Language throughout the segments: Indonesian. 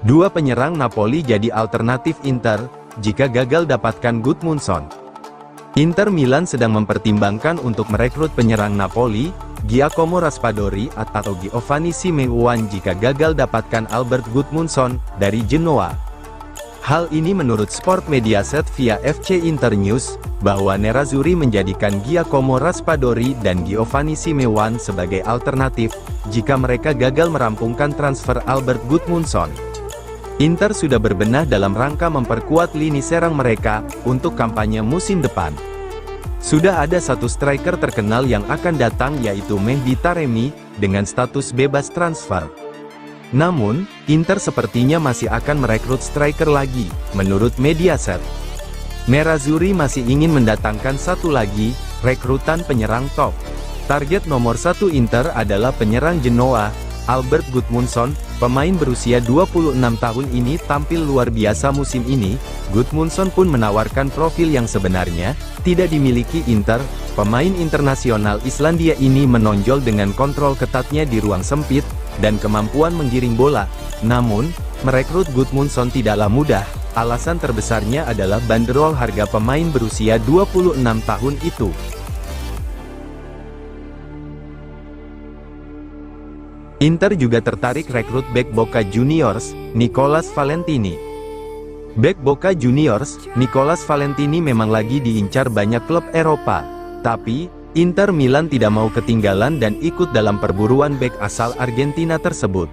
Dua penyerang Napoli jadi alternatif Inter, jika gagal dapatkan Gudmundsson. Inter Milan sedang mempertimbangkan untuk merekrut penyerang Napoli, Giacomo Raspadori atau Giovanni Simeone jika gagal dapatkan Albert Gudmundsson, dari Genoa. Hal ini menurut Sport Mediaset via FC Internews, bahwa Nerazzurri menjadikan Giacomo Raspadori dan Giovanni Simeone sebagai alternatif, jika mereka gagal merampungkan transfer Albert Gudmundsson. Inter sudah berbenah dalam rangka memperkuat lini serang mereka, untuk kampanye musim depan. Sudah ada satu striker terkenal yang akan datang yaitu Mehdi Taremi, dengan status bebas transfer. Namun, Inter sepertinya masih akan merekrut striker lagi, menurut Mediaset. Nerazzurri masih ingin mendatangkan satu lagi, rekrutan penyerang top. Target nomor satu Inter adalah penyerang Genoa, Albert Gudmundsson. Pemain berusia 26 tahun ini tampil luar biasa musim ini. Gudmundsson pun menawarkan profil yang sebenarnya tidak dimiliki Inter. Pemain internasional Islandia ini menonjol dengan kontrol ketatnya di ruang sempit, dan kemampuan menggiring bola. Namun, merekrut Gudmundsson tidaklah mudah. Alasan terbesarnya adalah banderol harga pemain berusia 26 tahun itu. Inter juga tertarik rekrut bek Boca Juniors, Nicolas Valentini. Bek Boca Juniors, Nicolas Valentini memang lagi diincar banyak klub Eropa. Tapi, Inter Milan tidak mau ketinggalan dan ikut dalam perburuan bek asal Argentina tersebut.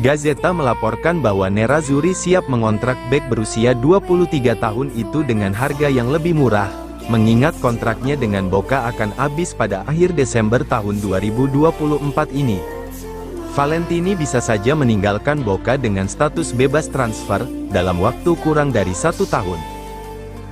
Gazzetta melaporkan bahwa Nerazzurri siap mengontrak bek berusia 23 tahun itu dengan harga yang lebih murah, mengingat kontraknya dengan Boca akan habis pada akhir Desember tahun 2024 ini. Valentini bisa saja meninggalkan Boca dengan status bebas transfer, dalam waktu kurang dari 1 tahun.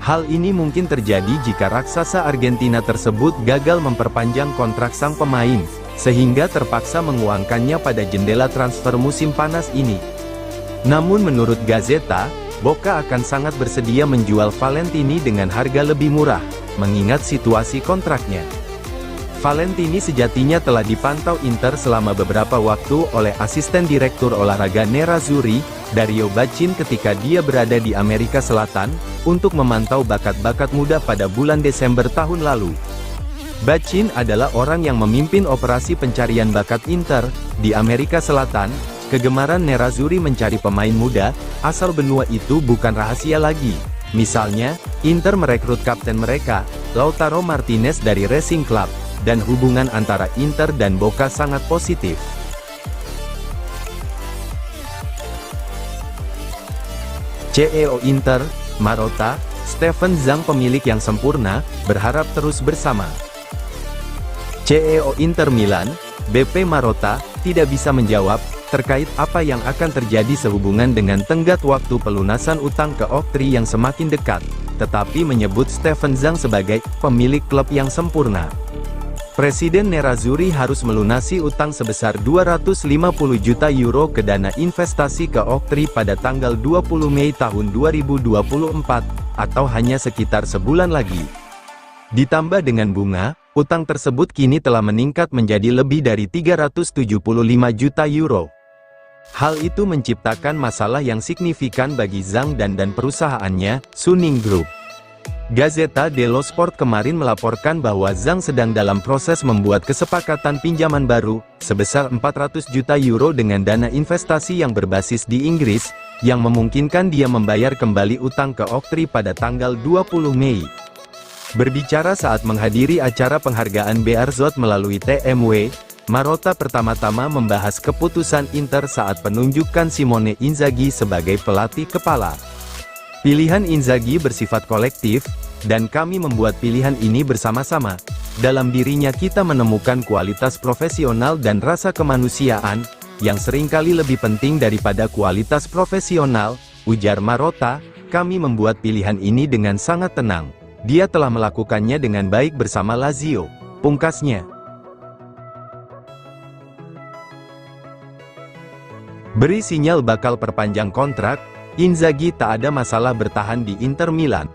Hal ini mungkin terjadi jika raksasa Argentina tersebut gagal memperpanjang kontrak sang pemain, sehingga terpaksa menguangkannya pada jendela transfer musim panas ini. Namun menurut Gazzetta, Boca akan sangat bersedia menjual Valentini dengan harga lebih murah, mengingat situasi kontraknya. Valentini sejatinya telah dipantau Inter selama beberapa waktu oleh asisten direktur olahraga Nerazzurri, Dario Baccin ketika dia berada di Amerika Selatan, untuk memantau bakat-bakat muda pada bulan Desember tahun lalu. Baccin adalah orang yang memimpin operasi pencarian bakat Inter, di Amerika Selatan. Kegemaran Nerazzurri mencari pemain muda, asal benua itu bukan rahasia lagi. Misalnya, Inter merekrut kapten mereka, Lautaro Martinez dari Racing Club, dan hubungan antara Inter dan Boca sangat positif. CEO Inter, Marotta, Steven Zhang pemilik yang sempurna, berharap terus bersama. CEO Inter Milan, BP Marotta, tidak bisa menjawab terkait apa yang akan terjadi sehubungan dengan tenggat waktu pelunasan utang ke Oktri yang semakin dekat, tetapi menyebut Steven Zhang sebagai pemilik klub yang sempurna. Presiden Nerazzurri harus melunasi utang sebesar 250 juta euro ke dana investasi ke Oktri pada tanggal 20 Mei tahun 2024, atau hanya sekitar sebulan lagi. Ditambah dengan bunga, utang tersebut kini telah meningkat menjadi lebih dari 375 juta euro. Hal itu menciptakan masalah yang signifikan bagi Zhang dan perusahaannya, Suning Group. Gazzetta dello Sport kemarin melaporkan bahwa Zhang sedang dalam proses membuat kesepakatan pinjaman baru, sebesar 400 juta euro dengan dana investasi yang berbasis di Inggris, yang memungkinkan dia membayar kembali utang ke Oktri pada tanggal 20 Mei. Berbicara saat menghadiri acara penghargaan Bearzot melalui TMW, Marotta pertama-tama membahas keputusan Inter saat penunjukan Simone Inzaghi sebagai pelatih kepala. Pilihan Inzaghi bersifat kolektif, dan kami membuat pilihan ini bersama-sama. Dalam dirinya kita menemukan kualitas profesional dan rasa kemanusiaan, yang seringkali lebih penting daripada kualitas profesional, ujar Marotta. Kami membuat pilihan ini dengan sangat tenang. Dia telah melakukannya dengan baik bersama Lazio, pungkasnya. Beri sinyal bakal perpanjang kontrak, Inzaghi tak ada masalah bertahan di Inter Milan.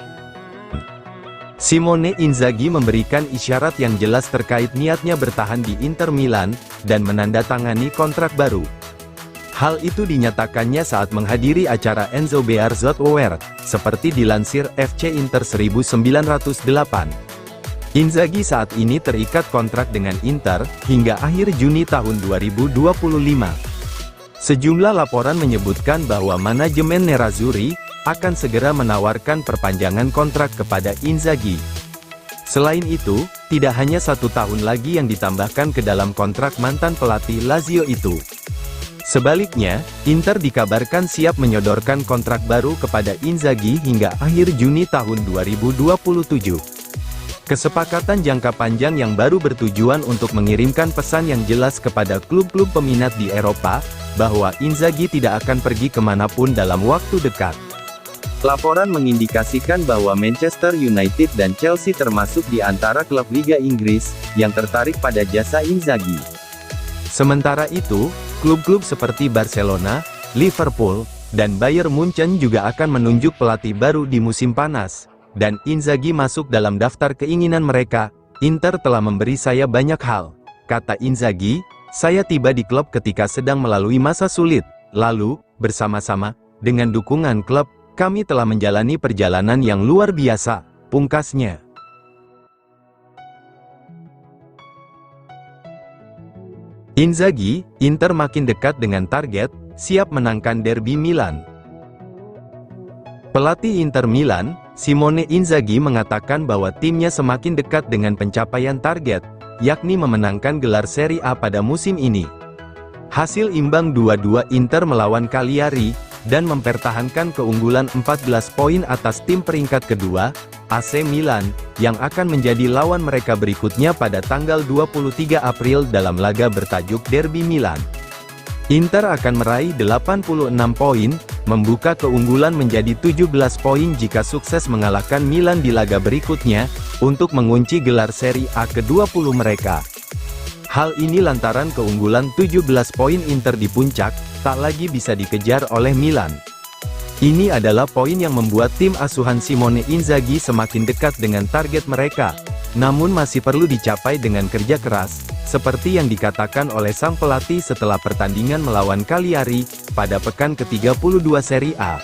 Simone Inzaghi memberikan isyarat yang jelas terkait niatnya bertahan di Inter Milan, dan menandatangani kontrak baru. Hal itu dinyatakannya saat menghadiri acara Enzo Bearzot seperti dilansir FC Inter 1908. Inzaghi saat ini terikat kontrak dengan Inter, hingga akhir Juni tahun 2025. Sejumlah laporan menyebutkan bahwa manajemen Nerazzurri akan segera menawarkan perpanjangan kontrak kepada Inzaghi. Selain itu, tidak hanya 1 tahun lagi yang ditambahkan ke dalam kontrak mantan pelatih Lazio itu. Sebaliknya, Inter dikabarkan siap menyodorkan kontrak baru kepada Inzaghi hingga akhir Juni tahun 2027. Kesepakatan jangka panjang yang baru bertujuan untuk mengirimkan pesan yang jelas kepada klub-klub peminat di Eropa, bahwa Inzaghi tidak akan pergi kemanapun dalam waktu dekat. Laporan mengindikasikan bahwa Manchester United dan Chelsea termasuk di antara klub Liga Inggris, yang tertarik pada jasa Inzaghi. Sementara itu, klub-klub seperti Barcelona, Liverpool, dan Bayern Munchen juga akan menunjuk pelatih baru di musim panas. Dan Inzaghi masuk dalam daftar keinginan mereka. Inter telah memberi saya banyak hal, kata Inzaghi. Saya tiba di klub ketika sedang melalui masa sulit. Lalu, bersama-sama, dengan dukungan klub, kami telah menjalani perjalanan yang luar biasa, pungkasnya. Inzaghi, Inter makin dekat dengan target, siap menangkan derby Milan. Pelatih Inter Milan, Simone Inzaghi mengatakan bahwa timnya semakin dekat dengan pencapaian target, yakni memenangkan gelar Serie A pada musim ini. Hasil imbang 2-2 Inter melawan Cagliari, dan mempertahankan keunggulan 14 poin atas tim peringkat kedua, AC Milan, yang akan menjadi lawan mereka berikutnya pada tanggal 23 April dalam laga bertajuk Derby Milan. Inter akan meraih 86 poin, membuka keunggulan menjadi 17 poin jika sukses mengalahkan Milan di laga berikutnya, untuk mengunci gelar Serie A ke-20 mereka. Hal ini lantaran keunggulan 17 poin Inter di puncak, tak lagi bisa dikejar oleh Milan. Ini adalah poin yang membuat tim asuhan Simone Inzaghi semakin dekat dengan target mereka, namun masih perlu dicapai dengan kerja keras, seperti yang dikatakan oleh sang pelatih setelah pertandingan melawan Cagliari, pada pekan ke-32 Serie A.